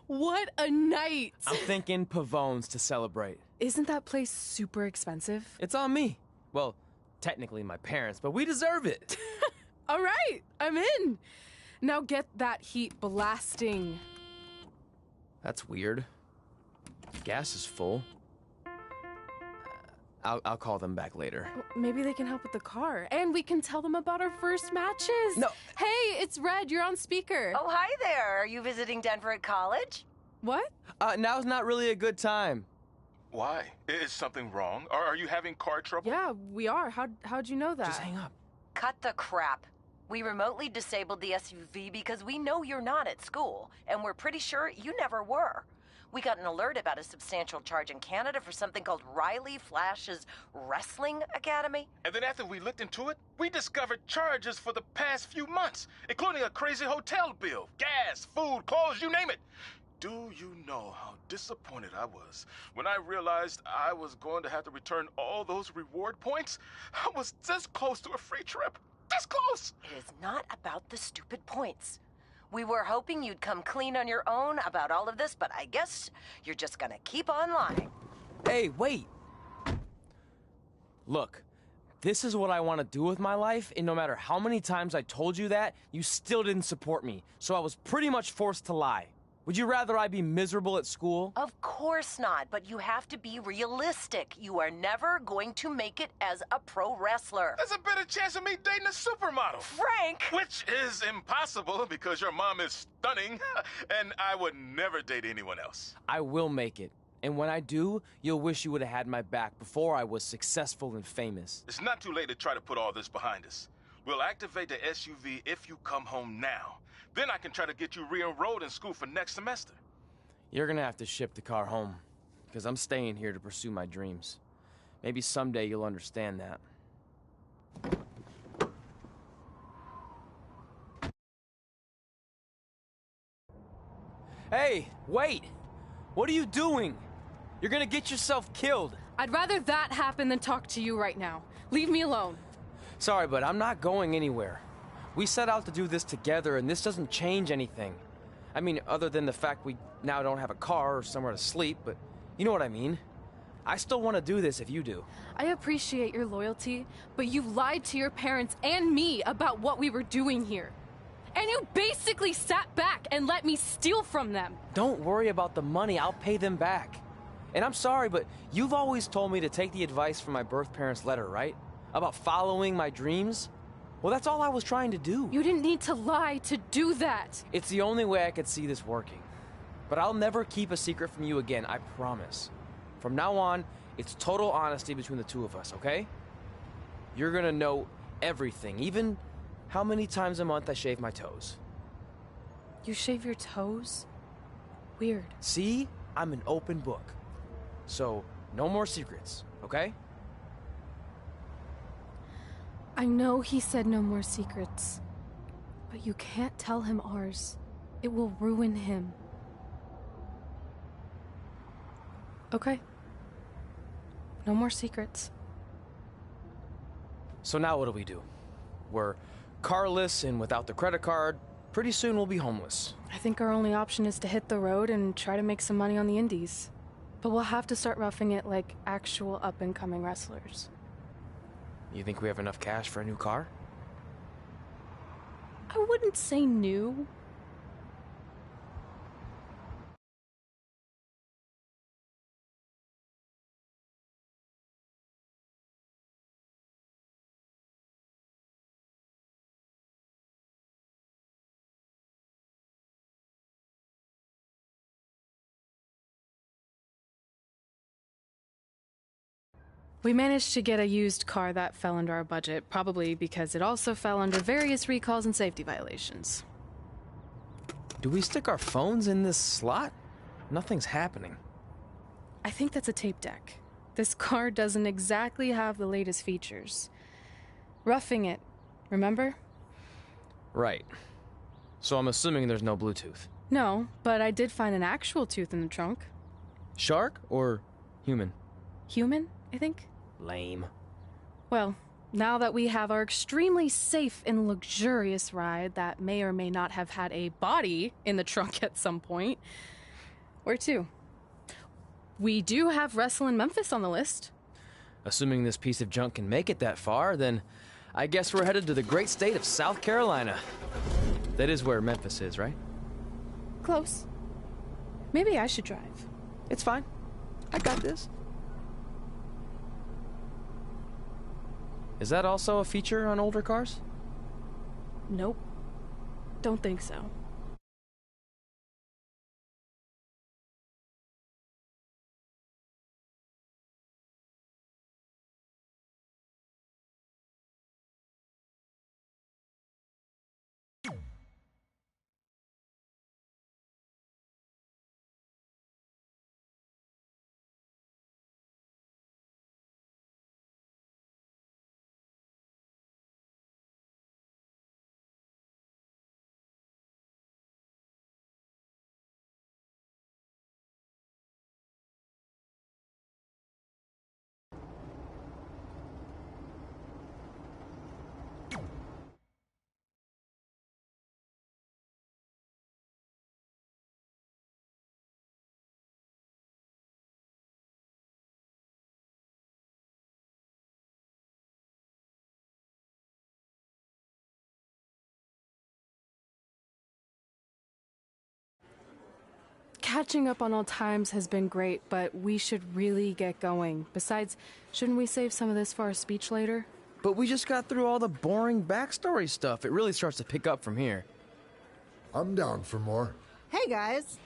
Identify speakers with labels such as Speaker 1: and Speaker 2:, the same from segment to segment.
Speaker 1: What a night!
Speaker 2: I'm thinking Pavone's to celebrate.
Speaker 1: Isn't that place super expensive?
Speaker 2: It's on me. Well, technically my parents, but we deserve it.
Speaker 1: All right, I'm in. Now get that heat blasting.
Speaker 2: That's weird. Gas is full. I'll call them back later.
Speaker 1: Maybe they can help with the car, and we can tell them about our first matches.
Speaker 2: No.
Speaker 1: Hey, it's Red. You're on speaker.
Speaker 3: Oh, hi there. Are you visiting Denver at college?
Speaker 1: What?
Speaker 2: Now's not really a good time.
Speaker 4: Why? Is something wrong? Are you having car trouble?
Speaker 1: Yeah, we are. How'd you know that?
Speaker 2: Just hang up.
Speaker 3: Cut the crap. We remotely disabled the SUV because we know you're not at school, and we're pretty sure you never were. We got an alert about a substantial charge in Canada for something called Riley Flash's Wrestling Academy.
Speaker 4: And then after we looked into it, we discovered charges for the past few months, including a crazy hotel bill, gas, food, clothes, you name it. Do you know how disappointed I was when I realized I was going to have to return all those reward points? I was this close to a free trip. This close!
Speaker 3: It is not about the stupid points. We were hoping you'd come clean on your own about all of this, but I guess you're just gonna keep on lying.
Speaker 2: Hey, wait! Look, this is what I want to do with my life, and no matter how many times I told you that, you still didn't support me, so I was pretty much forced to lie. Would you rather I be miserable at school?
Speaker 3: Of course not, but you have to be realistic. You are never going to make it as a pro wrestler.
Speaker 4: There's a better chance of me dating a supermodel.
Speaker 3: Frank!
Speaker 4: Which is impossible because your mom is stunning, and I would never date anyone else.
Speaker 2: I will make it. And when I do, you'll wish you would have had my back before I was successful and famous.
Speaker 4: It's not too late to try to put all this behind us. We'll activate the SUV if you come home now. Then I can try to get you re-enrolled in school for next semester.
Speaker 2: You're gonna have to ship the car home, because I'm staying here to pursue my dreams. Maybe someday you'll understand that. Hey, wait! What are you doing? You're gonna get yourself killed.
Speaker 1: I'd rather that happen than talk to you right now. Leave me alone.
Speaker 2: Sorry, but I'm not going anywhere. We set out to do this together, and this doesn't change anything. I mean, other than the fact we now don't have a car or somewhere to sleep, but you know what I mean. I still want to do this if you do.
Speaker 1: I appreciate your loyalty, but you lied to your parents and me about what we were doing here. And you basically sat back and let me steal from them.
Speaker 2: Don't worry about the money, I'll pay them back. And I'm sorry, but you've always told me to take the advice from my birth parents' letter, right? About following my dreams? Well, that's all I was trying to do.
Speaker 1: You didn't need to lie to do that.
Speaker 2: It's the only way I could see this working. But I'll never keep a secret from you again, I promise. From now on, it's total honesty between the two of us, okay? You're gonna know everything, even how many times a month I shave my toes.
Speaker 1: You shave your toes? Weird.
Speaker 2: See? I'm an open book. So, no more secrets, okay?
Speaker 1: I know he said no more secrets, but you can't tell him ours. It will ruin him. Okay. No more secrets.
Speaker 2: So now what do we do? We're carless and without the credit card. Pretty soon we'll be homeless.
Speaker 1: I think our only option is to hit the road and try to make some money on the indies. But we'll have to start roughing it like actual up-and-coming wrestlers.
Speaker 2: You think we have enough cash for a new car?
Speaker 1: I wouldn't say new. We managed to get a used car that fell under our budget, probably because it also fell under various recalls and safety violations.
Speaker 2: Do we stick our phones in this slot? Nothing's happening.
Speaker 1: I think that's a tape deck. This car doesn't exactly have the latest features. Roughing it, remember?
Speaker 2: Right. So I'm assuming there's no Bluetooth.
Speaker 1: No, but I did find an actual tooth in the trunk.
Speaker 2: Shark or human?
Speaker 1: Human, I think.
Speaker 2: Lame.
Speaker 1: Well, now that we have our extremely safe and luxurious ride that may or may not have had a body in the trunk at some point, where to? We do have Wrestle in Memphis on the list.
Speaker 2: Assuming this piece of junk can make it that far, then I guess we're headed to the great state of South Carolina. That is where Memphis is, right?
Speaker 1: Close. Maybe I should drive.
Speaker 2: It's fine. I got this. Is that also a feature on older cars?
Speaker 1: Nope. Don't think so. Catching up on old times has been great, but we should really get going. Besides, shouldn't we save some of this for our speech later?
Speaker 2: But we just got through all the boring backstory stuff. It really starts to pick up from here.
Speaker 5: I'm down for more.
Speaker 6: Hey guys,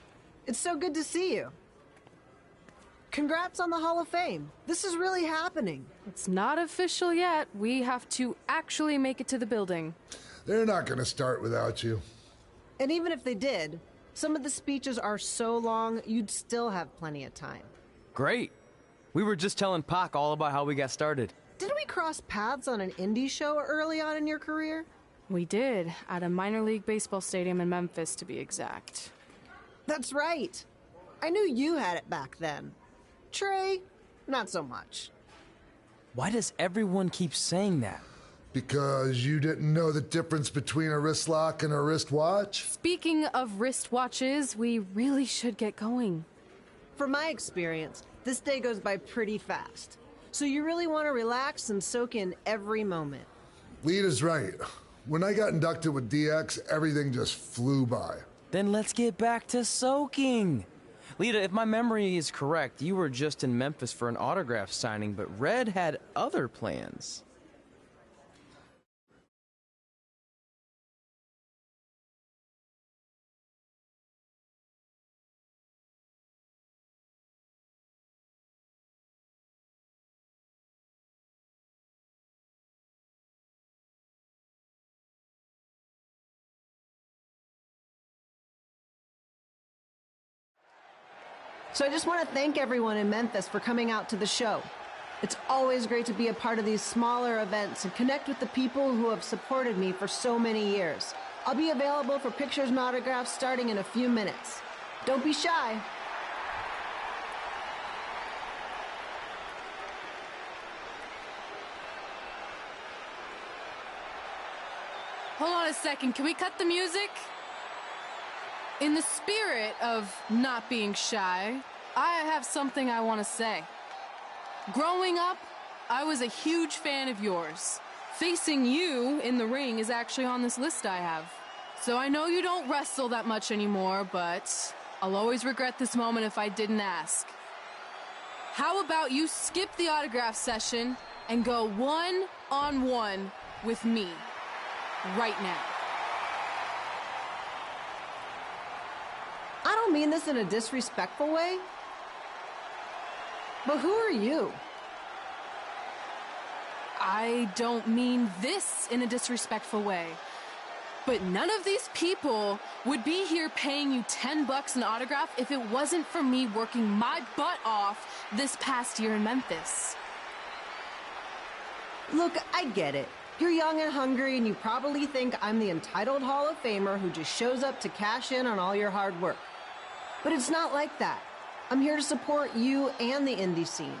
Speaker 6: it's so good to see you. Congrats on the Hall of Fame. This is really happening.
Speaker 1: It's not official yet. We have to actually make it to the building.
Speaker 5: They're not going to start without you.
Speaker 6: And even if they did, some of the speeches are so long, you'd still have plenty of time.
Speaker 2: Great. We were just telling Pac all about how we got started.
Speaker 6: Didn't we cross paths on an indie show early on in your career?
Speaker 1: We did, at a minor league baseball stadium in Memphis, to be exact.
Speaker 6: That's right. I knew you had it back then. Trey, not so much.
Speaker 2: Why does everyone keep saying that?
Speaker 5: Because you didn't know the difference between a wrist lock and a wristwatch?
Speaker 1: Speaking of wristwatches, we really should get going.
Speaker 6: From my experience, this day goes by pretty fast. So you really want to relax and soak in every moment.
Speaker 5: Lita's right. When I got inducted with DX, everything just flew by.
Speaker 2: Then let's get back to soaking. Lita, if my memory is correct, you were just in Memphis for an autograph signing, but Red had other plans.
Speaker 6: So I just want to thank everyone in Memphis for coming out to the show. It's always great to be a part of these smaller events and connect with the people who have supported me for so many years. I'll be available for pictures and autographs starting in a few minutes. Don't be shy.
Speaker 1: Hold on a second, can we cut the music? In the spirit of not being shy, I have something I want to say. Growing up, I was a huge fan of yours. Facing you in the ring is actually on this list I have. So I know you don't wrestle that much anymore, but I'll always regret this moment if I didn't ask. How about you skip the autograph session and go one-on-one with me right now?
Speaker 6: I don't mean this in a disrespectful way, but who are you?
Speaker 1: I don't mean this in a disrespectful way, but none of these people would be here paying you $10 an autograph if it wasn't for me working my butt off this past year in Memphis.
Speaker 6: Look, I get it. You're young and hungry, and you probably think I'm the entitled Hall of Famer who just shows up to cash in on all your hard work. But it's not like that. I'm here to support you and the indie scene.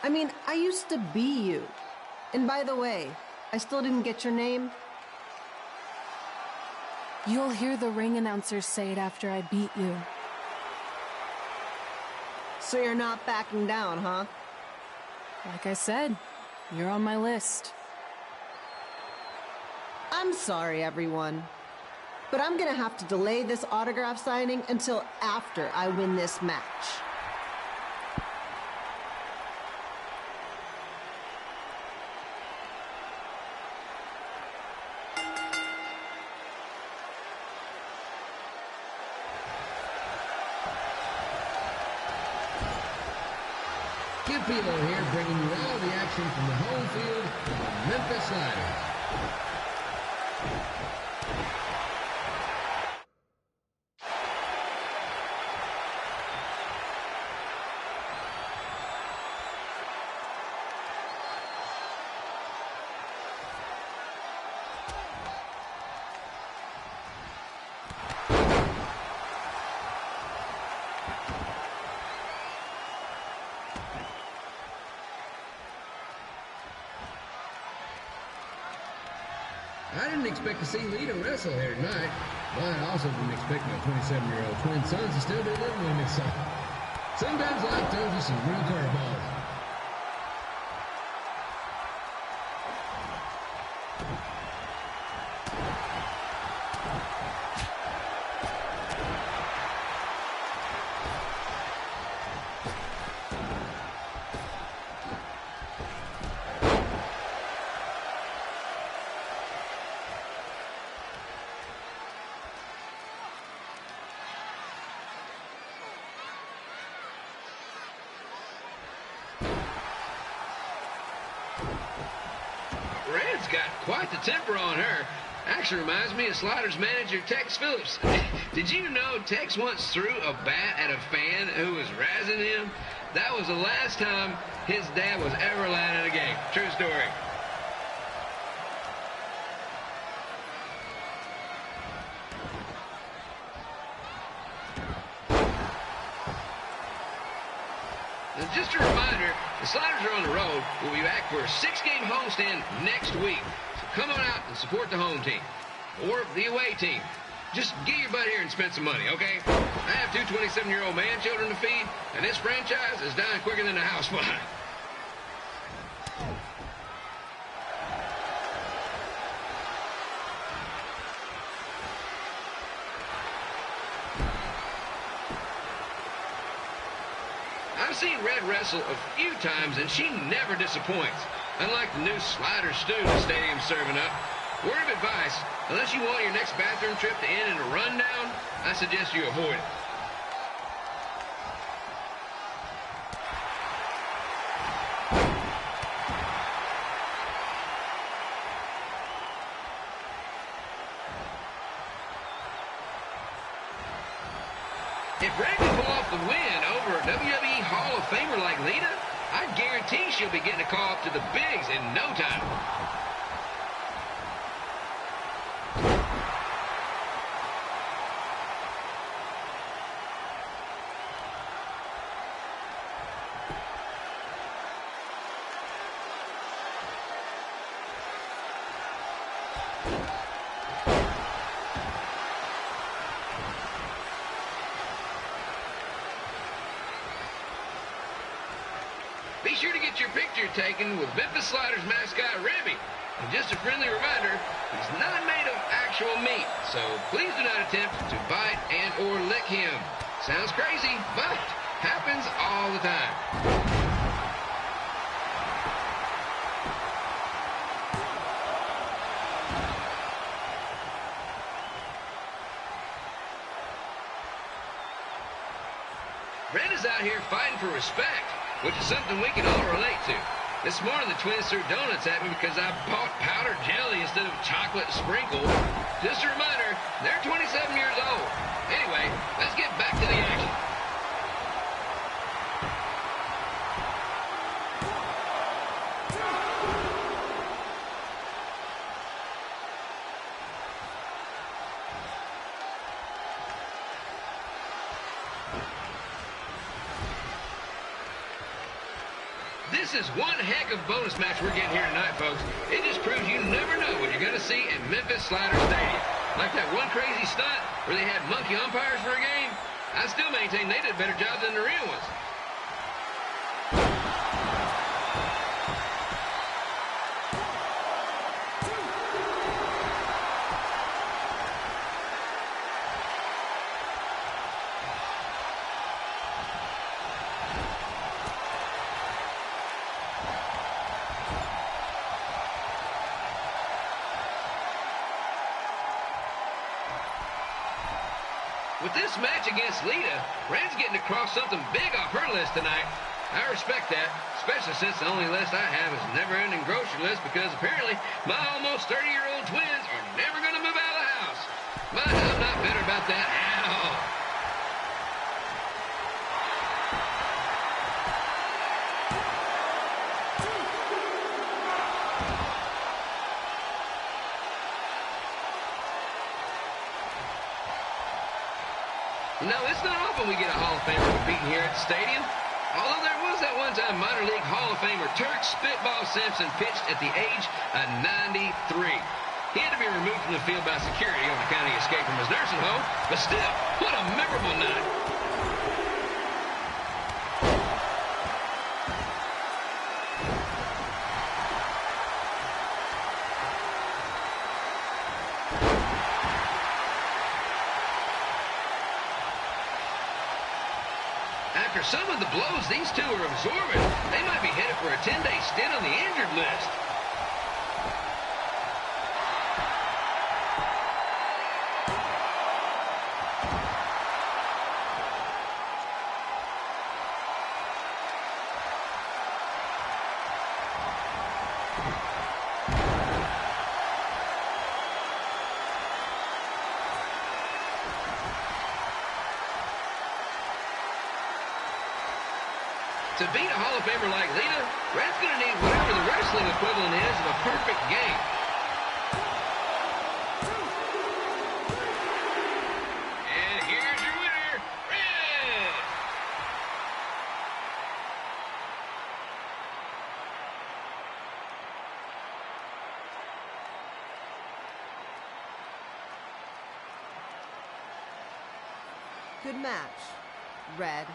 Speaker 6: I mean, I used to be you. And by the way, I still didn't get your name.
Speaker 1: You'll hear the ring announcer say it after I beat you.
Speaker 6: So you're not backing down, huh?
Speaker 1: Like I said, you're on my list.
Speaker 6: I'm sorry, everyone. But I'm gonna have to delay this autograph signing until after I win this match.
Speaker 7: Skip Elo here, bringing you all the action from the home field of the Memphis Sliders. I didn't expect to see Lita wrestle here tonight, but I also didn't expect my 27-year-old twin sons to still be living with me, so sometimes life throws you some real curveballs.
Speaker 8: Red's got quite the temper on her. Actually reminds me of Sliders manager Tex Phillips. Did you know Tex once threw a bat at a fan who was razzing him? That was the last time his dad was ever allowed at a game. True story. And just a reminder, the Sliders are on the road. We'll be back for a 6-game homestand next week. So come on out and support the home team. Or the away team. Just get your butt here and spend some money, okay? I have 2 27-year-old man-children to feed, and this franchise is dying quicker than a house fly. wrestle a few times, and she never disappoints. Unlike the new slider stew the stadium's serving up, word of advice, unless you want your next bathroom trip to end in a rundown, I suggest you avoid it. If Red can pull off the win over a WWE Hall of Famer like Lita, I guarantee she'll be getting a call up to the bigs in no time. Be sure to get your picture taken with Memphis Sliders mascot Remy. And just a friendly reminder, he's not made of actual meat, so please do not attempt to bite and or lick him. Sounds crazy, but happens all the time. Red is out here fighting for respect, which is something we can all relate to. This morning, the twins threw donuts at me because I bought powdered jelly instead of chocolate sprinkle. Just a reminder, they're 27 years old. Anyway, let's get back to the action. This is one heck of a bonus match we're getting here tonight, folks. It just proves you never know what you're going to see in Memphis Sliders Stadium. Like that one crazy stunt where they had monkey umpires for a game. I still maintain they did a better job than the real ones. With this match against Lita, Red's getting across something big off her list tonight. I respect that, especially since the only list I have is a never-ending grocery list because apparently my almost 30-year-old twins are never going to move out of the house. But I'm not bitter about that at all. You know, it's not often we get a Hall of Famer beaten here at the stadium. Although there was that one time minor league Hall of Famer Turk Spitball Simpson pitched at the age of 93. He had to be removed from the field by security on account of escape from his nursing home, but still, what a memorable night. After some of the blows these two are absorbing, they might be headed for a 10-day stint on the injured list. To beat a Hall of Famer like Lita, Red's going to need whatever the wrestling equivalent is of a perfect game. And here's your winner, Red!
Speaker 6: Good match, Red.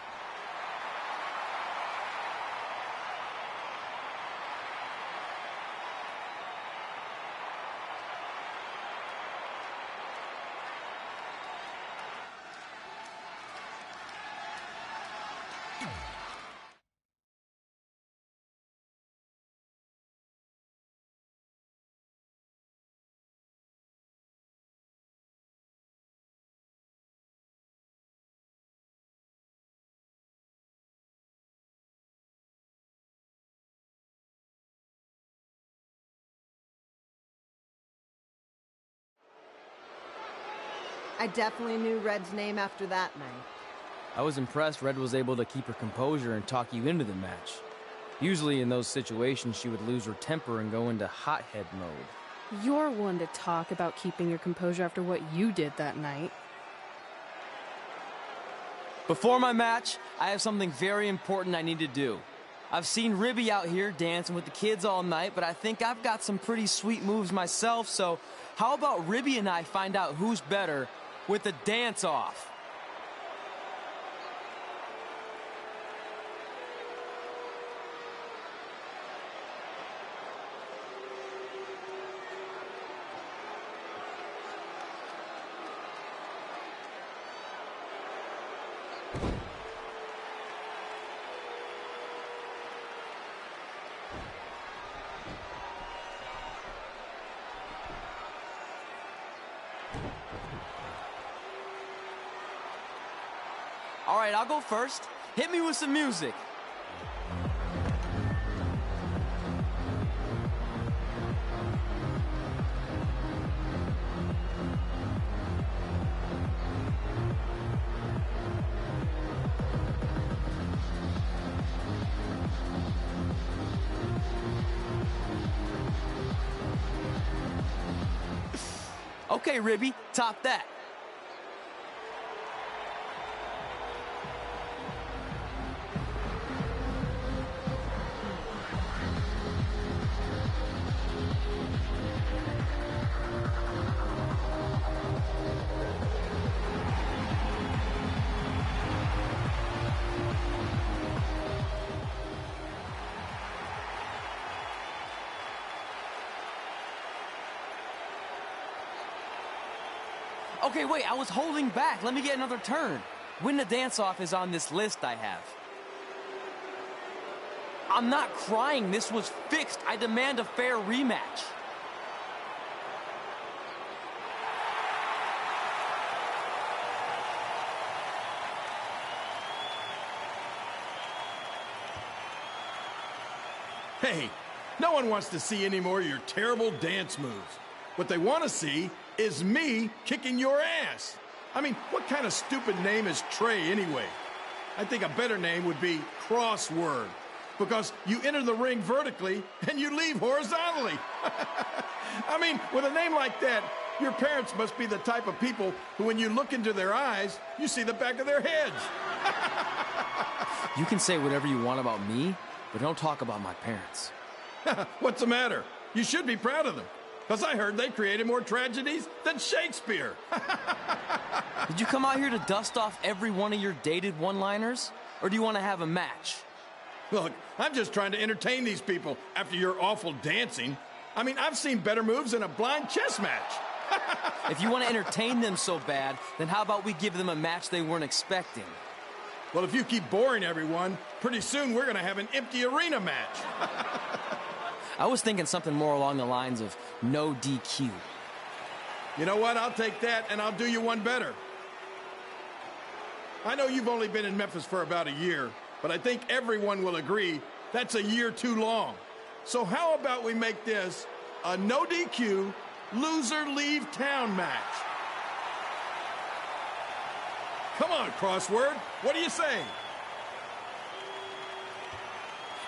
Speaker 6: I definitely knew Red's name after that night.
Speaker 2: I was impressed Red was able to keep her composure and talk you into the match. Usually in those situations, she would lose her temper and go into hothead mode.
Speaker 1: You're one to talk about keeping your composure after what you did that night.
Speaker 2: Before my match, I have something very important I need to do. I've seen Ribby out here dancing with the kids all night, but I think I've got some pretty sweet moves myself, so how about Ribby and I find out who's better with the dance-off? All right, I'll go first. Hit me with some music. Okay, Ribby, top that. Okay, wait, I was holding back. Let me get another turn. Win the dance-off is on this list I have. I'm not crying. This was fixed. I demand a fair rematch.
Speaker 9: Hey, no one wants to see any more of your terrible dance moves. What they want to see is me kicking your ass. I mean, what kind of stupid name is Trey anyway? I think a better name would be Crossword, because you enter the ring vertically and you leave horizontally. I mean, with a name like that, your parents must be the type of people who, when you look into their eyes, you see the back of their heads.
Speaker 2: You can say whatever you want about me, but don't talk about my parents.
Speaker 9: What's the matter? You should be proud of them. Because I heard they created more tragedies than Shakespeare.
Speaker 2: Did you come out here to dust off every one of your dated one-liners? Or do you want to have a match?
Speaker 9: Look, I'm just trying to entertain these people after your awful dancing. I mean, I've seen better moves in a blind chess match.
Speaker 2: If you want to entertain them so bad, then how about we give them a match they weren't expecting?
Speaker 9: Well, if you keep boring everyone, pretty soon we're going to have an empty arena match.
Speaker 2: I was thinking something more along the lines of no DQ.
Speaker 9: You know what? I'll take that, and I'll do you one better. I know you've only been in Memphis for about a year, but I think everyone will agree that's a year too long. So how about we make this a no DQ, loser leave town match? Come on, Crossword. What do you say?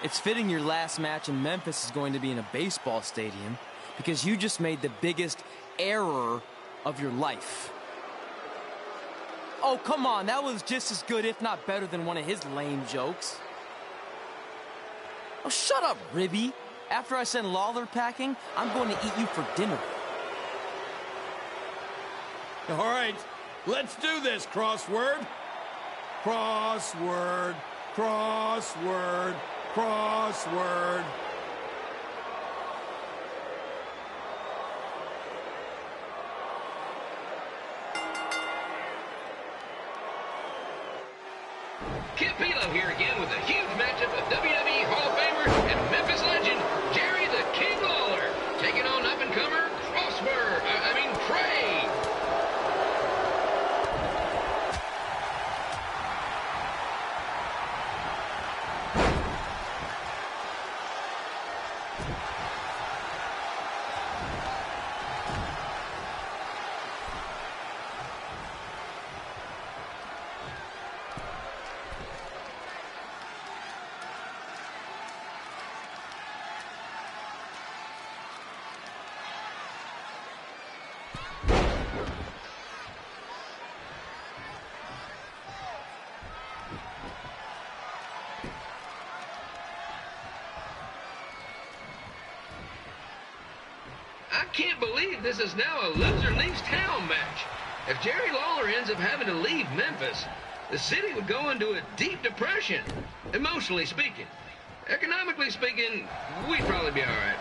Speaker 2: It's fitting your last match in Memphis is going to be in a baseball stadium because you just made the biggest error of your life. Oh, come on. That was just as good, if not better, than one of his lame jokes. Oh, shut up, Ribby. After I send Lawler packing, I'm going to eat you for dinner.
Speaker 9: All right, let's do this, Crossword. Crossword, crossword, crossword.
Speaker 8: Kip Pilo here again with a huge matchup of WWE Hall of Famer and Memphis legend Jerry the King Lawler taking on up-and-comer Trey. can't believe this is now a loser leaves town match. If Jerry Lawler ends up having to leave Memphis, the city would go into a deep depression, emotionally speaking. Economically speaking, we'd probably be all right.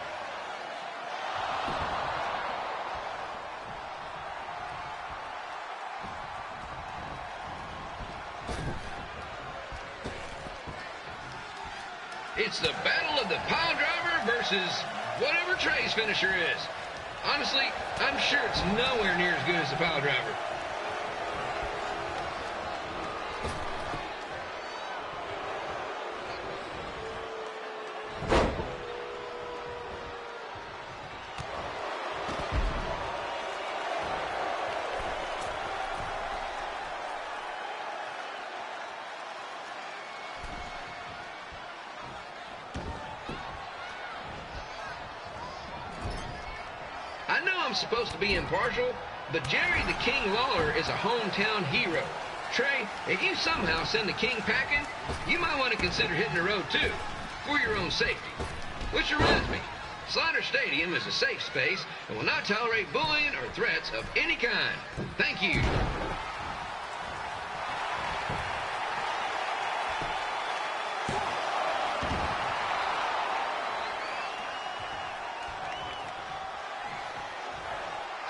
Speaker 8: It's the battle of the pile driver versus whatever Trey's finisher is. Honestly, I'm sure it's nowhere near as good as the pile driver. I'm supposed to be impartial, but Jerry the King Lawler is a hometown hero. Trey, if you somehow send the King packing, you might want to consider hitting the road too, for your own safety. Which reminds me, Slaughter Stadium is a safe space and will not tolerate bullying or threats of any kind. Thank you.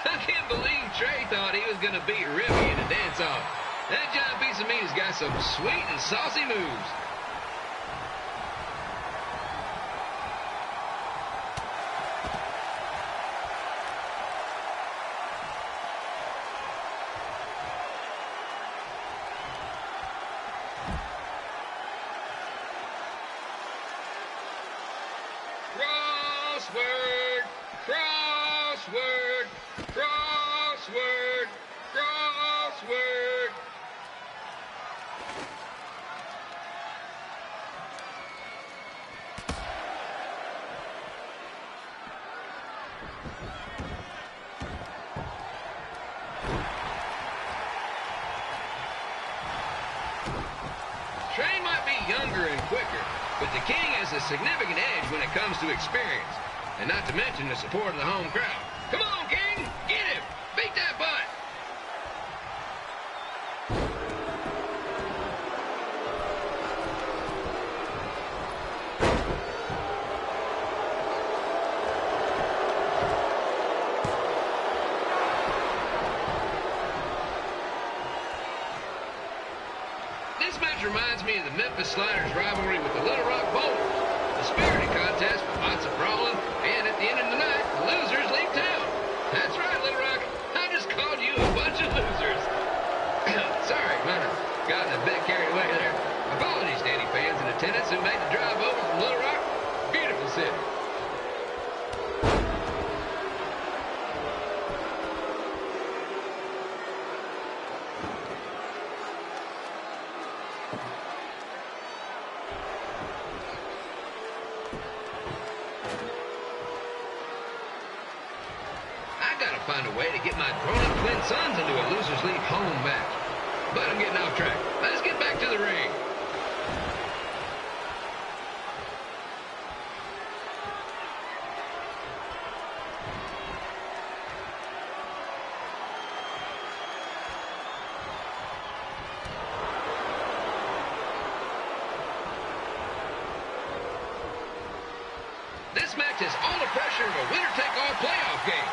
Speaker 8: I can't believe Trey thought he was going to beat Ribby in a dance-off. That giant piece of meat has got some sweet and saucy moves. Crossword! Crossword! Crossword! Crossword! Trey might be younger and quicker, but the King has a significant edge when it comes to experience, and not to mention the support of the home crowd. Come on, King! Get him! Beat that butt! This match reminds me of the Memphis Sliders rivalry with the Little Rock Bowlers. A spirited contest with lots of brawling, and at the end of the night, the losers leave town. That's right, Little Rock. I just called you a bunch of losers. Sorry, might have gotten a bit carried away there. Apologies to any fans in attendance who made the drive over from Little Rock. Beautiful city. Find a way to get my grown-up twin sons into a losers leave home match. But I'm getting off track. Let's get back to the ring. This match has all the pressure of a winner-take-all playoff game.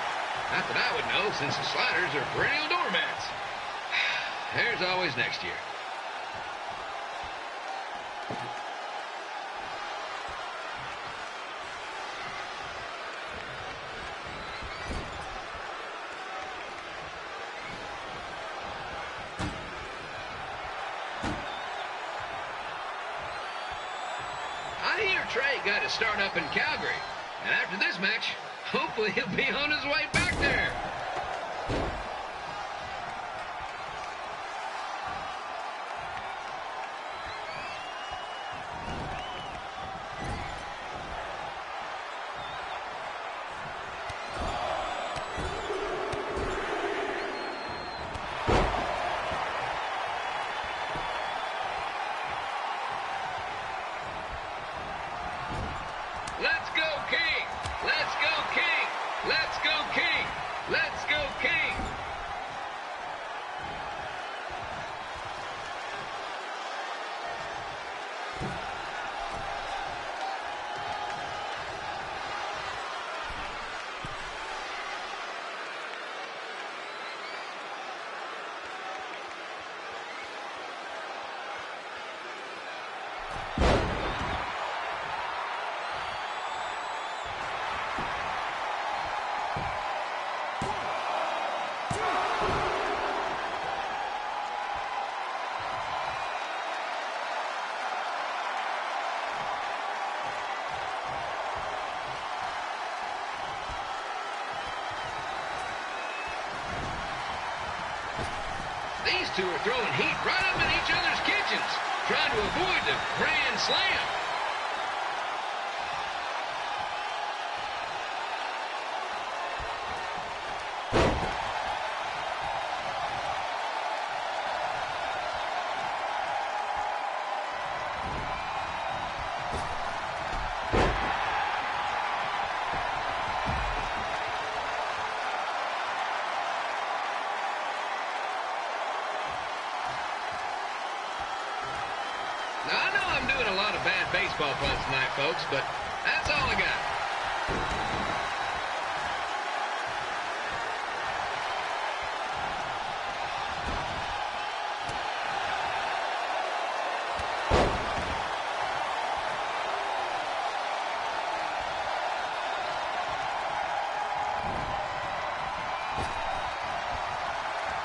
Speaker 8: Not that I would know, since the Sliders are perennial doormats. There's always next year. I hear Trey got his start up in Calgary, and after this match, hopefully he'll be on his way back there. Let's go, King! Let's go, King! Let's go, King! two are throwing heat right up in each other's kitchens, trying to avoid the Grand Slam. Now, I know I'm doing a lot of bad baseball puns tonight, folks, but that's all I got.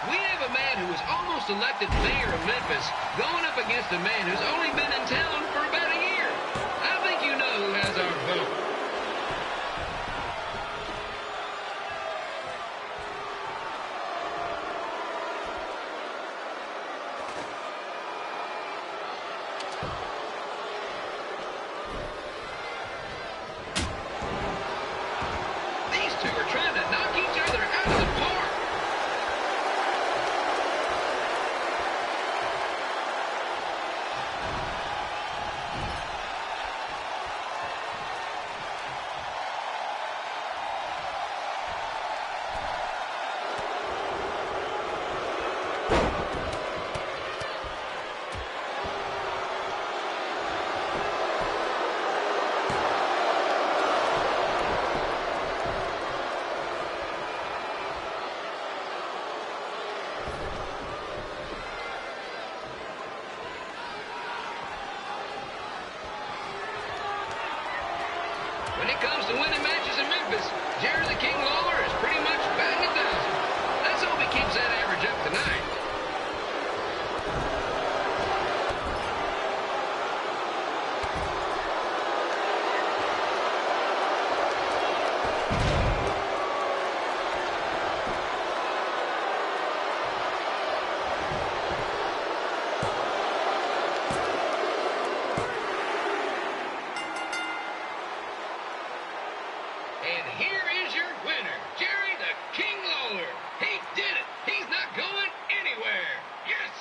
Speaker 8: We have a man who was almost elected mayor of Memphis going up against a man who's only been in town for about a year. I think you know who has our vote. These two are trying to knock each other out of the park. When it comes to winning matches in Memphis, Jerry the King Lawler is pretty much batting 1,000. Let's hope he keeps that average up tonight. And here is your winner, Jerry the King Lawler. He did it. He's not going anywhere. Yes!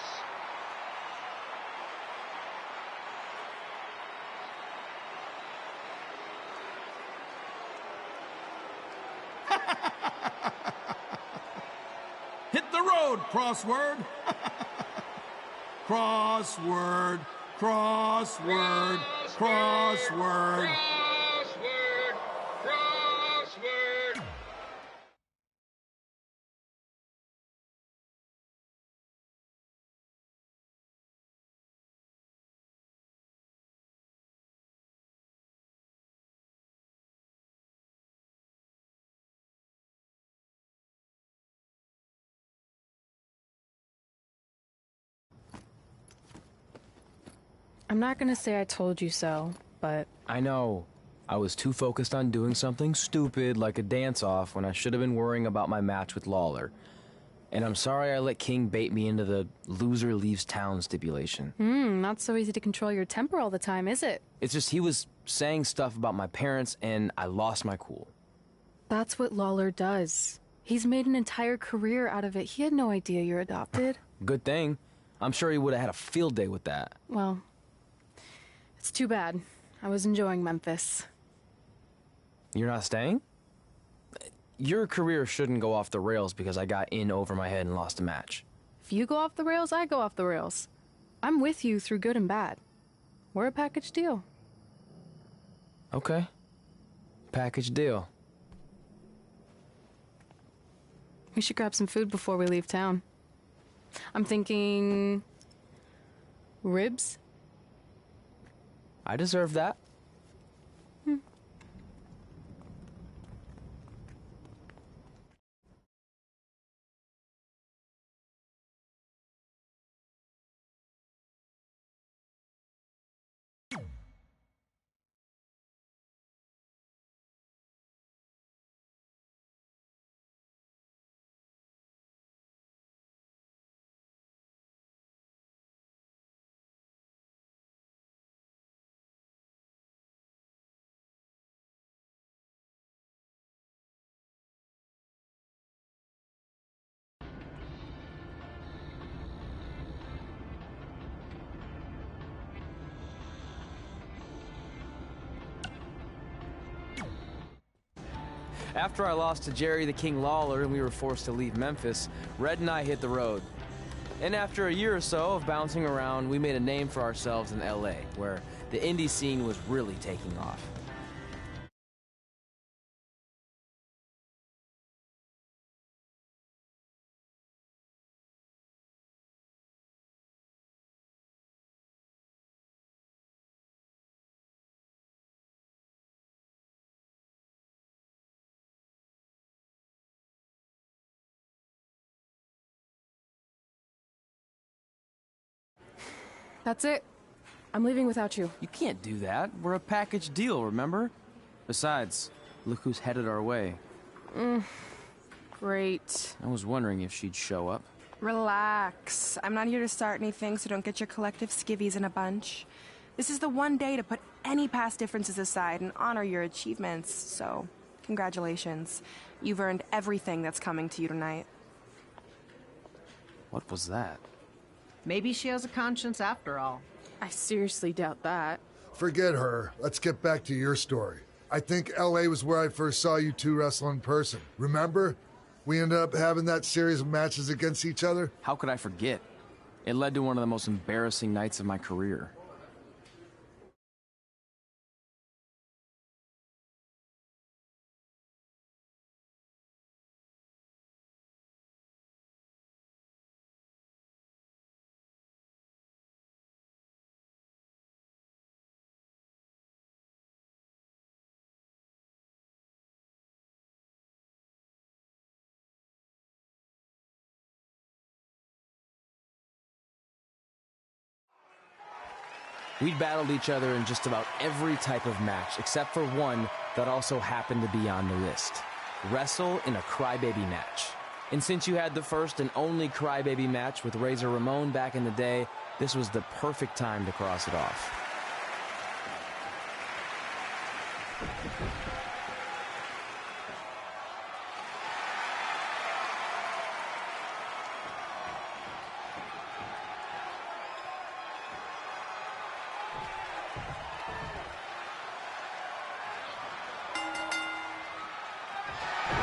Speaker 9: Hit the road, crossword. Crossword, crossword, crossword.
Speaker 1: I'm not gonna say I told you so, but
Speaker 2: I know. I was too focused on doing something stupid like a dance-off when I should have been worrying about my match with Lawler. And I'm sorry I let King bait me into the loser leaves town stipulation.
Speaker 1: not so easy to control your temper all the time, is it?
Speaker 2: It's just he was saying stuff about my parents and I lost my cool.
Speaker 1: That's what Lawler does. He's made an entire career out of it. He had no idea you're adopted.
Speaker 2: Good thing. I'm sure he would have had a field day with that.
Speaker 1: Well, it's too bad. I was enjoying Memphis.
Speaker 2: You're not staying? Your career shouldn't go off the rails because I got in over my head and lost a match.
Speaker 1: If you go off the rails, I go off the rails. I'm with you through good and bad. We're a package deal.
Speaker 2: Okay. Package deal.
Speaker 1: We should grab some food before we leave town. I'm thinking... ribs?
Speaker 2: I deserve that. After I lost to Jerry the King Lawler and we were forced to leave Memphis, Red and I hit the road. And after a year or so of bouncing around, we made a name for ourselves in LA, where the indie scene was really taking off.
Speaker 1: That's it. I'm leaving without you.
Speaker 2: You can't do that. We're a package deal, remember? Besides, look who's headed our way.
Speaker 1: Great.
Speaker 2: I was wondering if she'd show up.
Speaker 10: Relax. I'm not here to start anything, so don't get your collective skivvies in a bunch. This is the one day to put any past differences aside and honor your achievements, so congratulations. You've earned everything that's coming to you tonight.
Speaker 2: What was that?
Speaker 6: Maybe she has a conscience after all.
Speaker 1: I seriously doubt that.
Speaker 5: Forget her. Let's get back to your story. I think LA was where I first saw you two wrestle in person. Remember? We ended up having that series of matches against each other.
Speaker 2: How could I forget? It led to one of the most embarrassing nights of my career. We'd battled each other in just about every type of match, except for one that also happened to be on the list. Wrestle in a crybaby match. And since you had the first and only crybaby match with Razor Ramon back in the day, this was the perfect time to cross it off.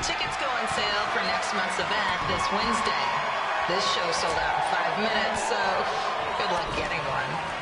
Speaker 3: Tickets go on sale for next month's event this Wednesday. This show sold out in 5 minutes, so good luck getting one.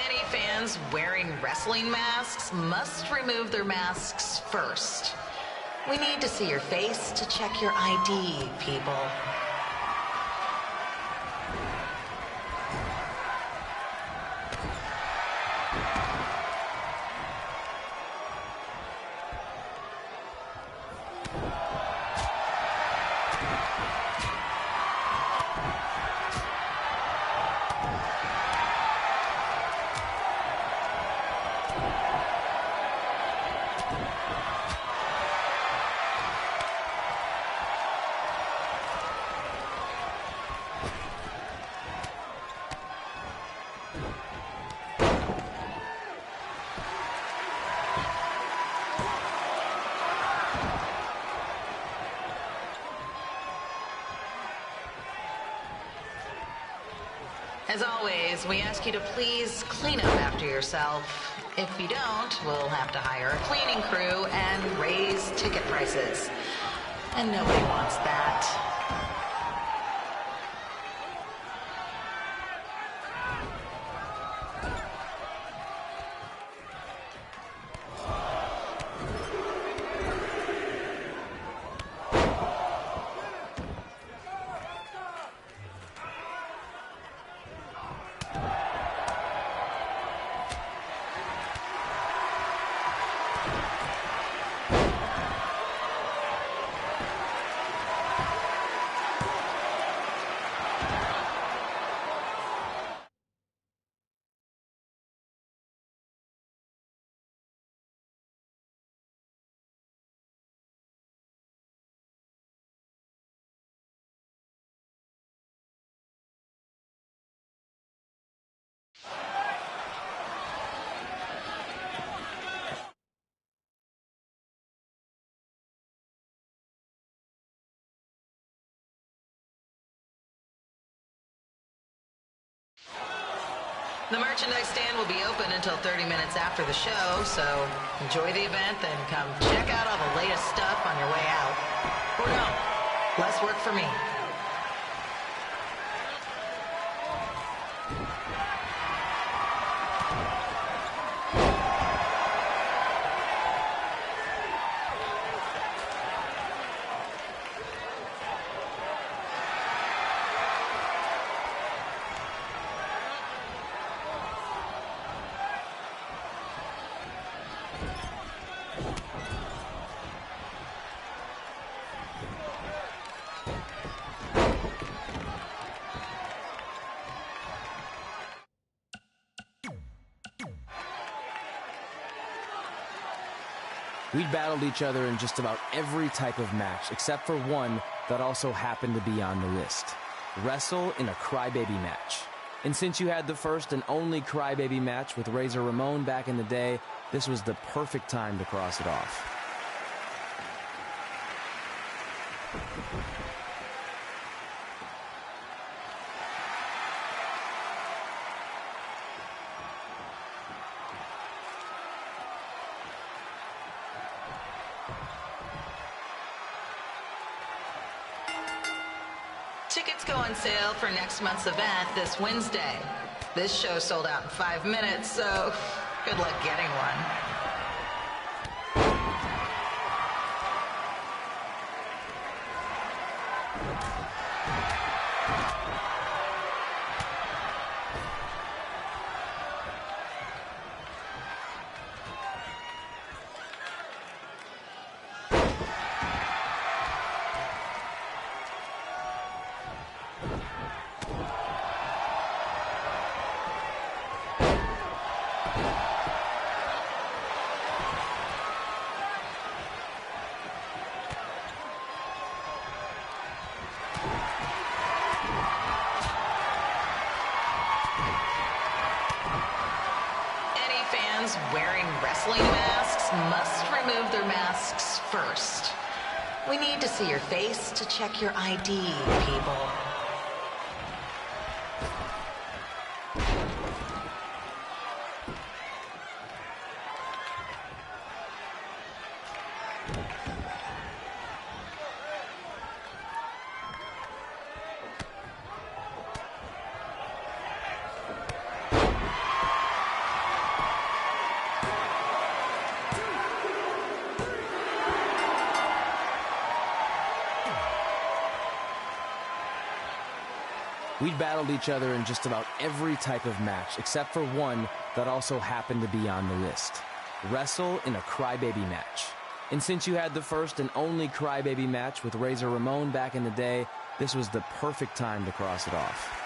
Speaker 3: Any fans wearing wrestling masks must remove their masks first. We need to see your face to check your ID, people. As always, we ask you to please clean up after yourself. If you don't, we'll have to hire a cleaning crew and raise ticket prices. And nobody wants that. The merchandise stand will be open until 30 minutes after the show, so enjoy the event, then come check out all the latest stuff on your way out. Or no, less work for me.
Speaker 2: We'd battled each other in just about every type of match, except for one that also happened to be on the list. Wrestle in a Crybaby match. And since you had the first and only Crybaby match with Razor Ramon back in the day, this was the perfect time to cross it off.
Speaker 3: Tickets go on sale for next month's event this Wednesday. This show sold out in 5 minutes, so good luck getting one. Wearing wrestling masks must remove their masks first. We need to see your face to check your ID, people.
Speaker 2: We'd battled each other in just about every type of match, except for one that also happened to be on the list. Wrestle in a Crybaby match. And since you had the first and only Crybaby match with Razor Ramon back in the day, this was the perfect time to cross it off.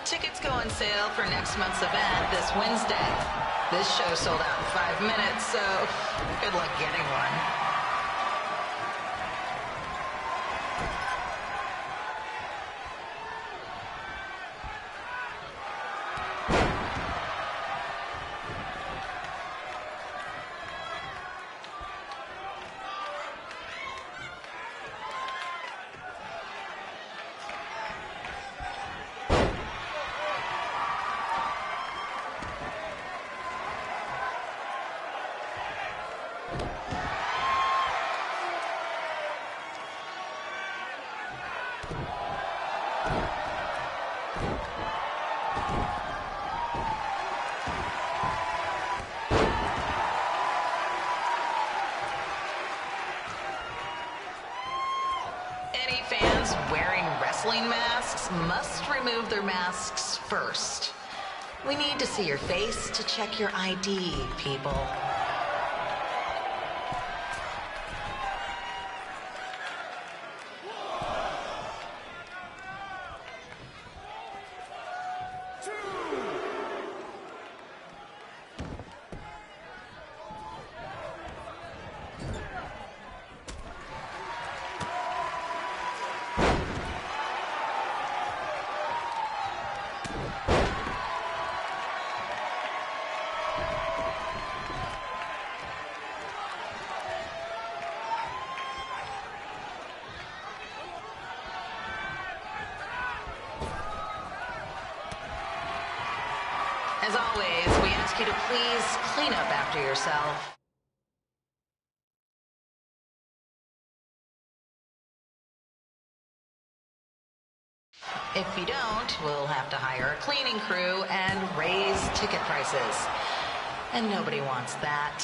Speaker 3: Tickets go on sale for next month's event this Wednesday. This show sold out in 5 minutes, so good luck getting one. Any fans wearing wrestling masks must remove their masks first. We need to see your face to check your ID, people. As always, we ask you to please clean up after yourself. If you don't, we'll have to hire a cleaning crew and raise ticket prices. And nobody wants that.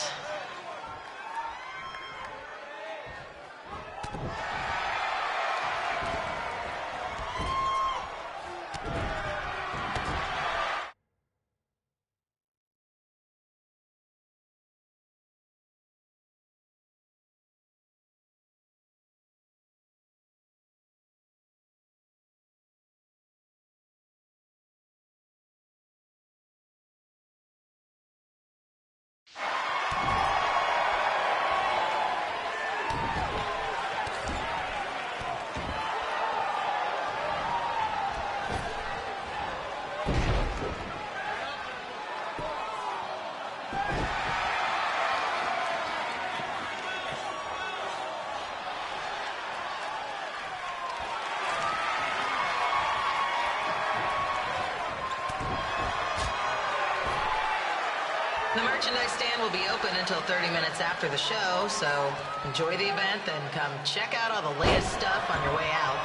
Speaker 3: The merchandise stand will be open until 30 minutes after the show, so enjoy the event and come check out all the latest stuff on your way out.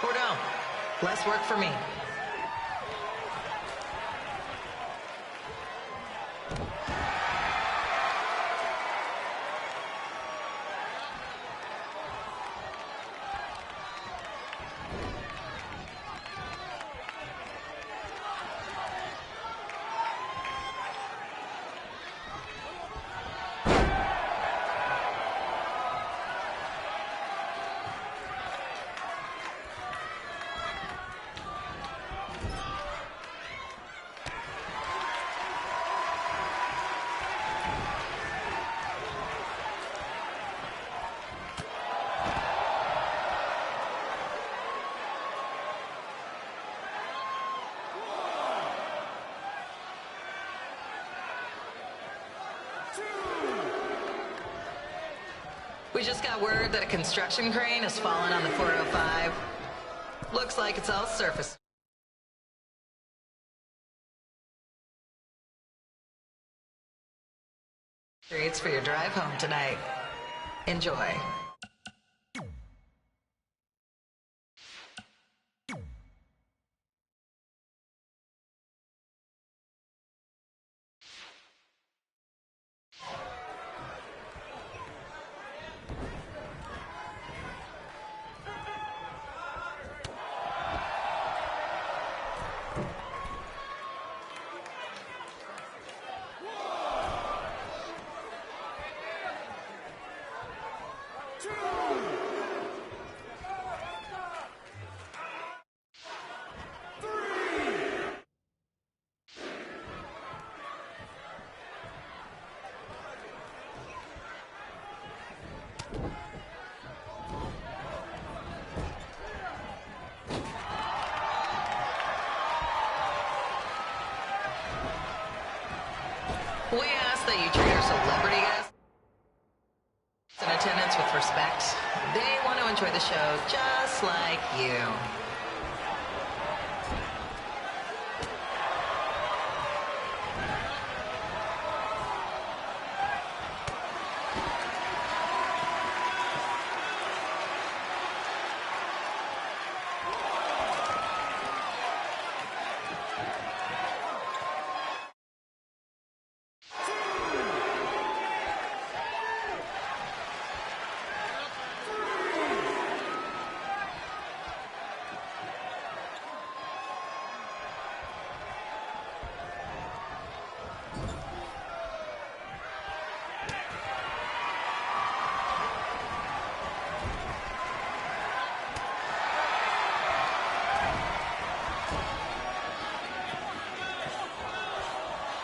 Speaker 3: Or don't. Less work for me. We just got word that a construction crane has fallen on the 405. Looks like it's all surface. Treats for your drive home tonight. Enjoy. We ask that you treat our celebrity guests in attendance with respect. They want to enjoy the show just like you.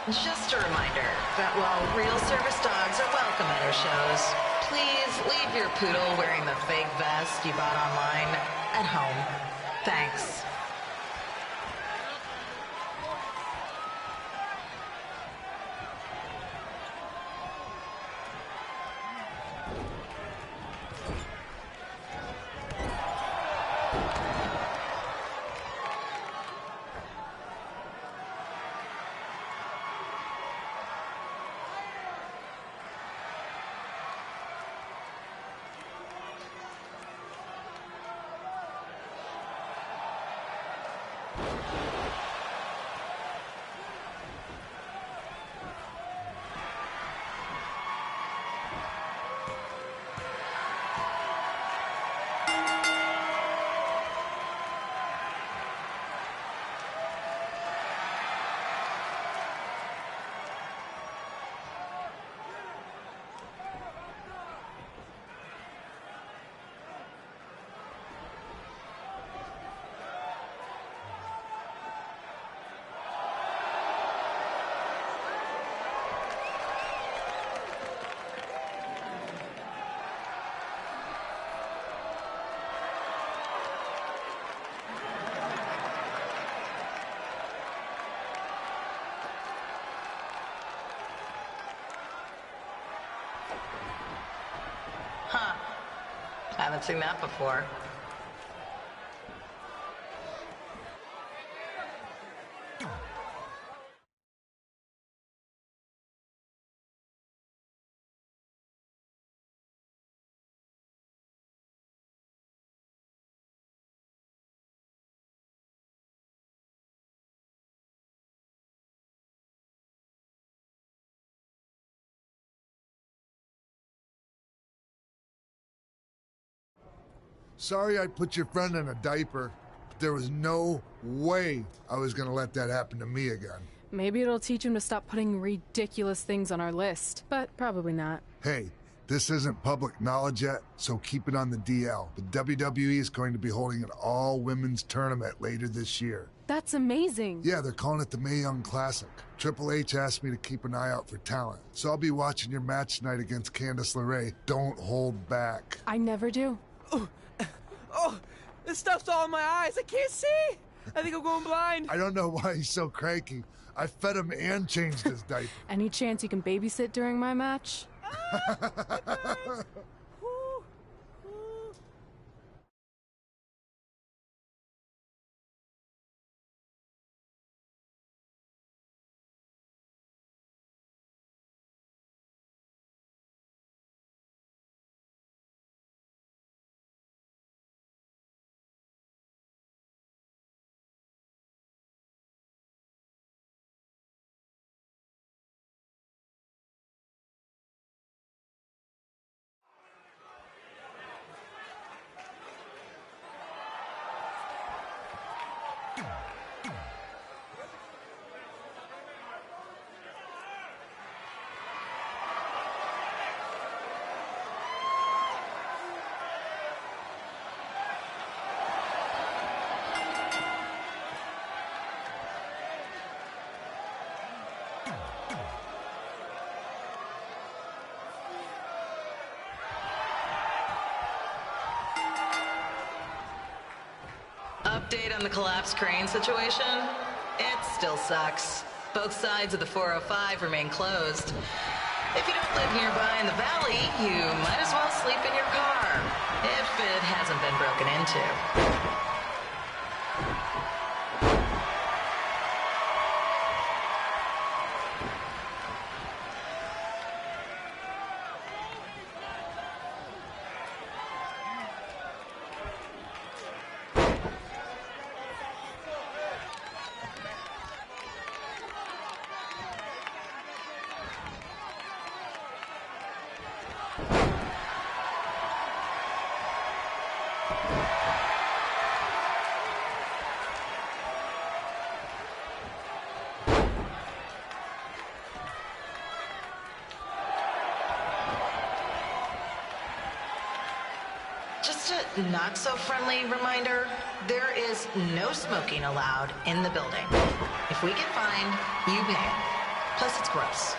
Speaker 3: Just a reminder that while real service dogs are welcome at our shows, please leave your poodle wearing the fake vest you bought online at home. Thanks. Haven't seen that before.
Speaker 5: Sorry I put your friend in a diaper, but there was no way I was gonna let that happen to me again.
Speaker 1: Maybe it'll teach him to stop putting ridiculous things on our list, but probably not.
Speaker 5: Hey, this isn't public knowledge yet, so keep it on the DL. The WWE is going to be holding an all-women's tournament later this year.
Speaker 1: That's amazing.
Speaker 5: Yeah, they're calling it the Mae Young Classic. Triple H asked me to keep an eye out for talent, so I'll be watching your match tonight against Candice LeRae. Don't hold back.
Speaker 1: I never do.
Speaker 2: Oh, this stuff's all in my eyes. I can't see. I think I'm going blind.
Speaker 5: I don't know why he's so cranky. I fed him and changed his diaper.
Speaker 1: Any chance you can babysit during my match?
Speaker 3: Update on the collapsed crane situation? It still sucks. Both sides of the 405 remain closed. If you don't live nearby in the valley, you might as well sleep in your car, if it hasn't been broken into. Just a not-so-friendly reminder, there is no smoking allowed in the building. If we get fined, you pay it. Plus, it's gross.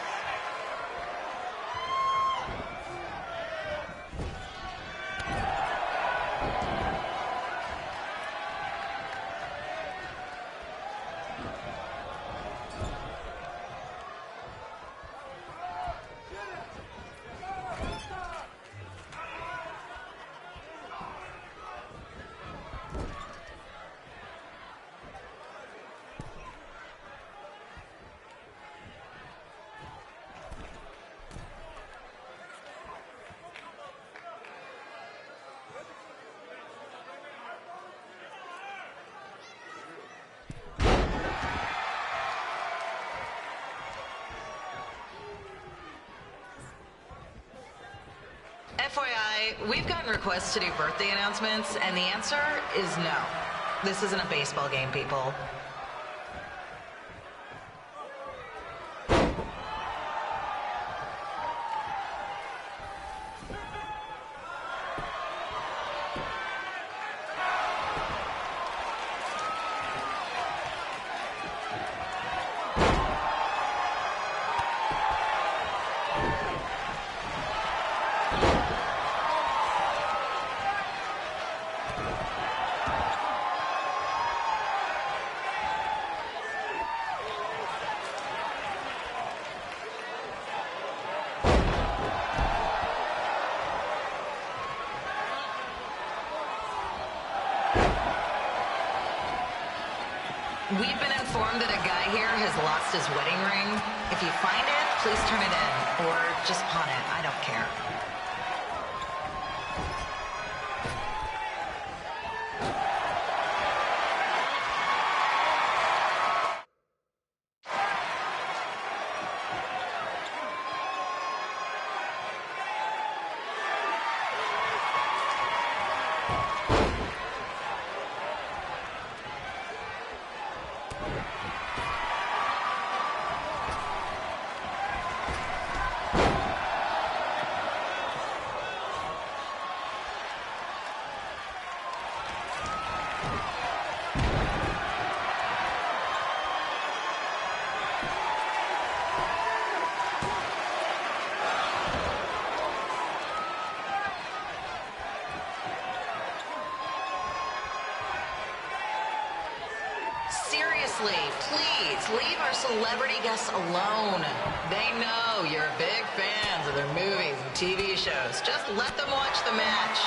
Speaker 3: FYI, we've gotten requests to do birthday announcements, and the answer is no. This isn't a baseball game, people. We've been informed that a guy here has lost his wedding ring. If you find it, please turn it in. Or just pawn it. I don't care. Seriously, please, leave our celebrity guests alone. They know you're big fans of their movies and TV shows. Just let them watch the match.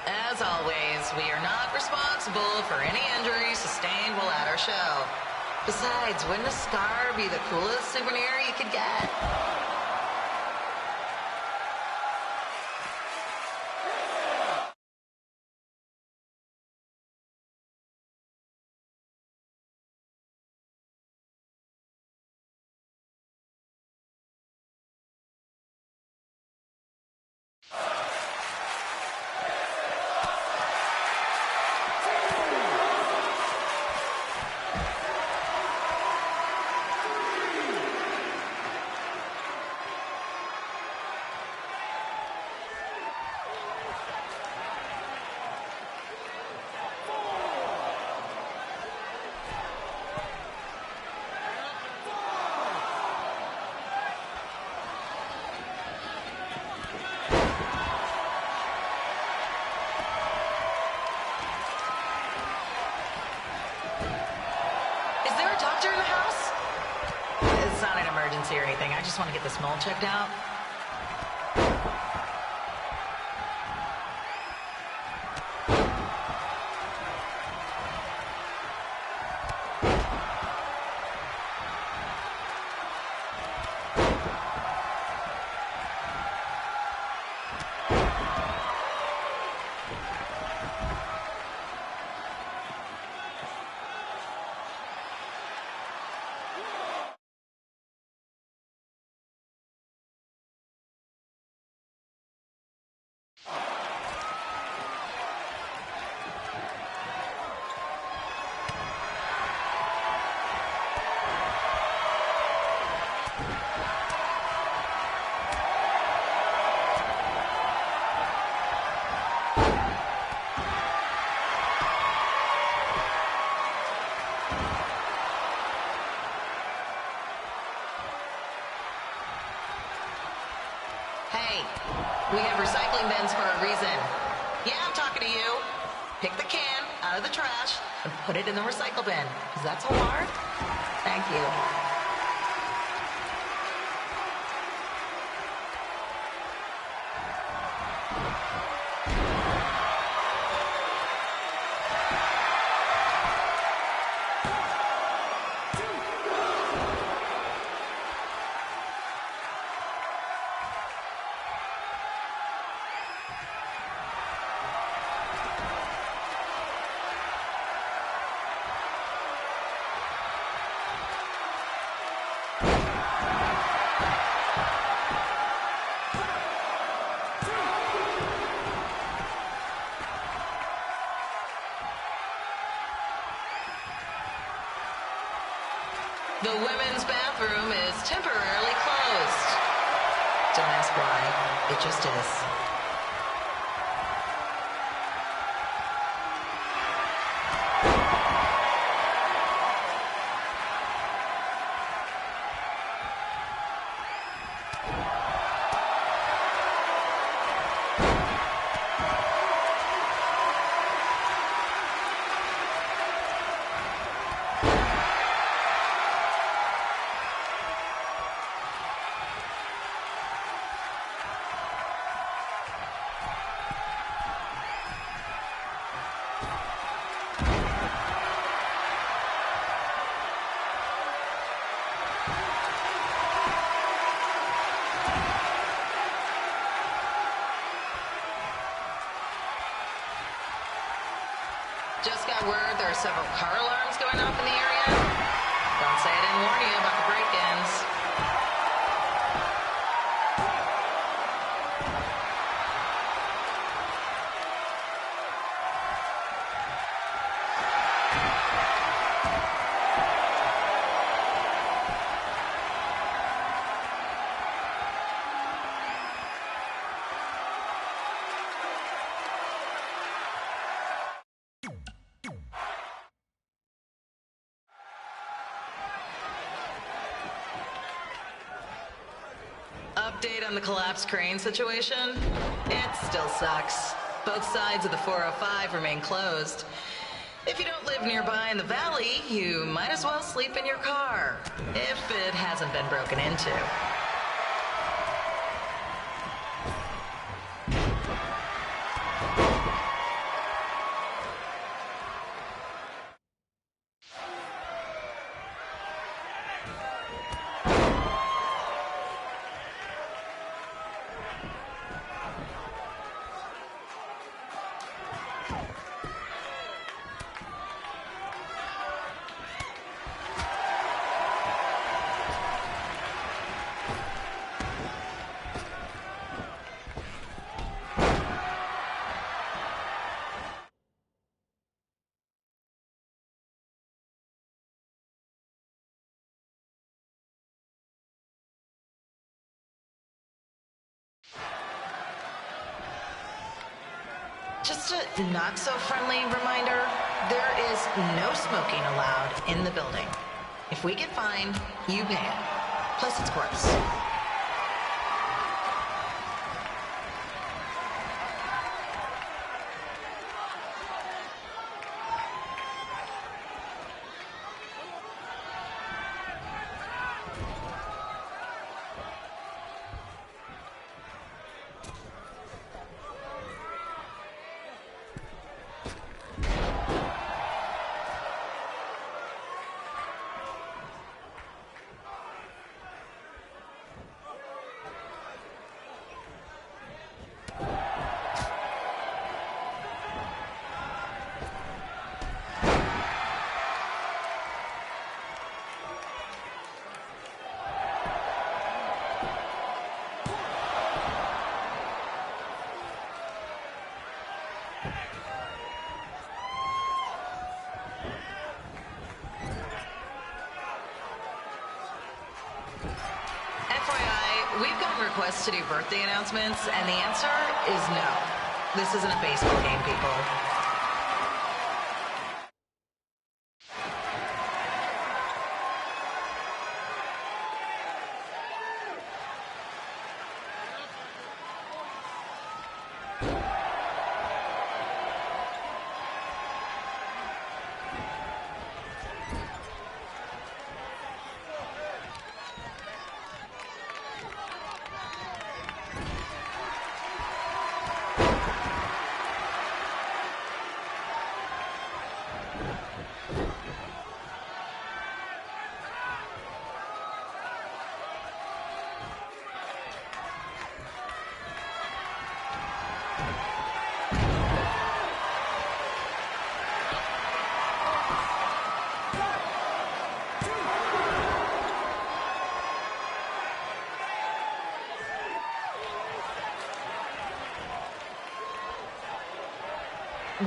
Speaker 3: As always, we are not responsible for any injuries sustained while at our show. Besides, wouldn't a scar be the coolest souvenir you could get? Doctor in the house? It's not an emergency or anything. I just want to get this mole checked out. Hey, we have recycling bins for a reason. Yeah, I'm talking to you. Pick the can out of the trash and put it in the recycle bin. Is that so hard? Thank you. The women's bathroom is temporarily closed. Don't ask why. It just is. Just got word there are several car alarms going off in the area. Don't say I didn't warn you about the break-ins. Update on the collapsed crane situation? It still sucks. Both sides of the 405 remain closed. If you don't live nearby in the valley, you might as well sleep in your car, if it hasn't been broken into. Just a not-so-friendly reminder, there is no smoking allowed in the building. If we get fined, you pay it. Plus, it's gross. FYI, we've gotten requests to do birthday announcements, and the answer is no. This isn't a baseball game, people.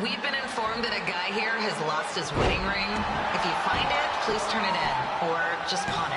Speaker 11: We've been informed that a guy here has lost his wedding ring. If you find it, please turn it in, or just pawn it.